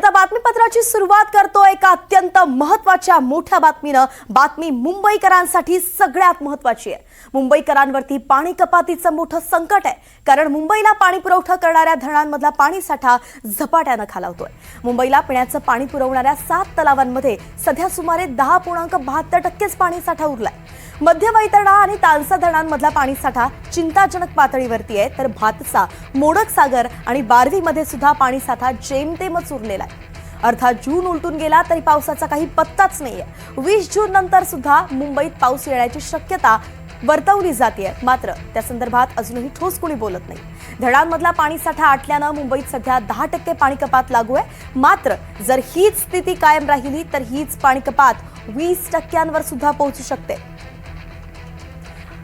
आता बातमीपत्राची सुरुवात करतो एका अत्यंत महत्त्वाच्या मोठ्या बातमीनं। बातमी मुंबईकरांसाठी सगळ्यात महत्त्वाची आहे। मुंबईकरांवरती पाणी कपातीचं मोठं संकट आहे, कारण मुंबईला पाणी पुरवठा करणाऱ्या धरणांमधला पाणीसाठा झपाट्यानं खालावतोय। मुंबईला पिण्याचं पाणी पुरवणाऱ्या 7 तलावांमध्ये सध्या सुमारे 10.72% पाणीसाठा उरलाय। मध्य वैतरणा आणि तानसा धरणांमधला पाणीसाठा चिंताजनक पातळीवरती आहे, तर भातसा, मोडक सागर आणि बारवीमध्ये सुद्धा पाणीसाठा जेमतेमच उरलेला आहे। अर्थात जून उलटून गेला तरी पावसाचा काही पत्ताच नाहीये। 20 जून नंतर सुद्धा मुंबईत पाऊस येण्याची शक्यता वर्तवली जाते, मात्र त्या संदर्भात अजूनही ठोस कोणी बोलत नाही। धरणांमधला पाणीसाठा आटल्यानं मुंबईत सध्या 10% पाणी कपात लागू आहे, मात्र जर हीच स्थिती कायम राहिली तर हीच पाणी कपात 20% सुद्धा पोहोचू शकते।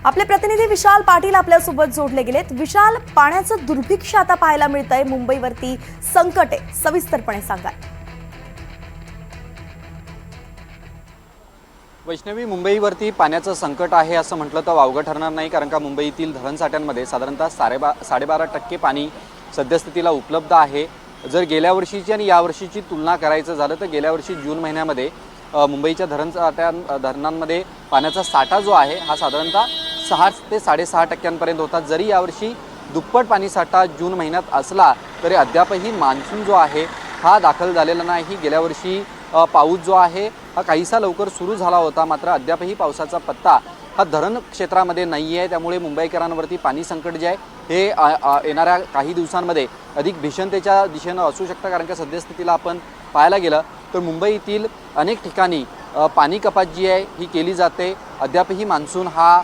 आपले प्रतिनिधी विशाल पाटील आपल्यासोबत जोडले गेलेत। विशाल, पाण्याचं दुर्भिक्ष आता पाहायला मिळतंय, मुंबईवरती संकट आहे, सविस्तरपणे सांगा। वैष्णवी, मुंबईवरती पाण्याचं संकट आहे असं म्हटलं तर वावगं ठरणार नाही, कारण का मुंबईतील धरणसाठ्यांमध्ये साधारणतः 12.5% पाणी सद्यस्थितीला उपलब्ध आहे। जर गेल्या वर्षीची आणि यावर्षीची तुलना करायचं झालं तर गेल्या वर्षी जून महिन्यामध्ये मुंबईच्या धरणांमध्ये पाण्याचा साठा जो आहे हा साधारणतः 6 ते 6.5% होता। जरी यावर्षी दुप्पट पाणीसाठा जून महिन्यात असला तरी अद्यापही मान्सून जो आहे हा दाखल झालेला नाही। गेल्या वर्षी पाऊस जो आहे हा काहीसा लवकर सुरू झाला होता, मात्र अद्यापही पावसाचा पत्ता हा धरण क्षेत्रामध्ये नाही आहे। त्यामुळे मुंबईकरांवरती पाणी संकट जे आहे हे येणाऱ्या काही दिवसांमध्ये अधिक भीषणतेच्या दिशेनं असू शकतं, कारण का सद्यस्थितीला आपण पाहायला गेलं तर मुंबईतील अनेक ठिकाणी पाणी कपात जी आहे ही केली जाते। अद्यापही मान्सून हा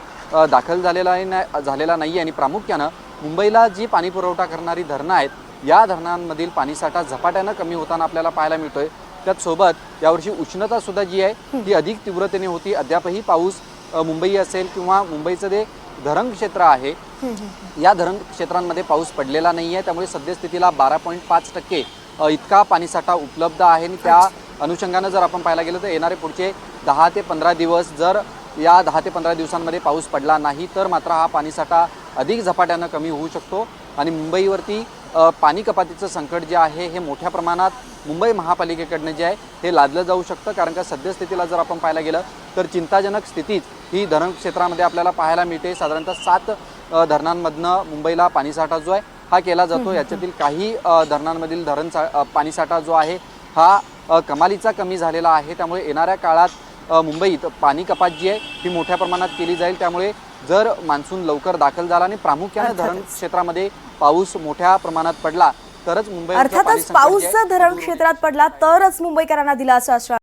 दाखल झालेला नाही आणि प्रामुख्यानं मुंबईला जी पाणी पुरवठा करणारी धरणं आहेत या धरणांमधील पाणीसाठा झपाट्यानं कमी होताना आपल्याला पाहायला मिळतोय। त्याचसोबत यावर्षी उष्णता सुद्धा जी आहे ही अधिक तीव्रतेने होती। अद्यापही पाऊस मुंबई असेल किंवा मुंबईचं जे धरण क्षेत्र आहे या धरण क्षेत्रांमध्ये पाऊस पडलेला नाही आहे। त्यामुळे सद्यस्थितीला 12.5% इतका पाणीसाठा उपलब्ध आहे आणि त्या अनुषंगानं जर आपण पाहायला गेलं तर येणारे पुढचे 10 ते 15 दिवस जर या 10 ते 15 दिवसांमध्ये पाऊस पडला नाही तर मात्र हा पाणीसाठा अधिक झपाट्यानं कमी होऊ शकतो आणि मुंबईवरती पाणी कपातीचं संकट जे आहे हे मोठ्या प्रमाणात मुंबई महापालिकेकडनं जे आहे हे लादलं जाऊ शकतं, कारण का सद्यस्थितीला जर आपण पाहायला गेलं तर चिंताजनक स्थितीच ही धरण क्षेत्रामध्ये आपल्याला पाहायला मिळते। साधारणतः 7 धरणांमधनं मुंबईला पाणीसाठा जो आहे हा केला जातो। याच्यातील काही धरणांमधील पाणीसाठा जो आहे हा कमालीचा कमी झालेला आहे। त्यामुळे येणाऱ्या काळात मुंबईत पाणी कपात जी आहे ही मोठ्या प्रमाणात केली जाईल। त्यामुळे जर मान्सून लवकर दाखल झाला आणि प्रामुख्याने धरण क्षेत्रामध्ये पाऊस मोठ्या प्रमाणात पडला तरच मुंबई अर्थातच पाऊस जर धरण क्षेत्रात पडला तरच मुंबईकरांना दिलासा असणार।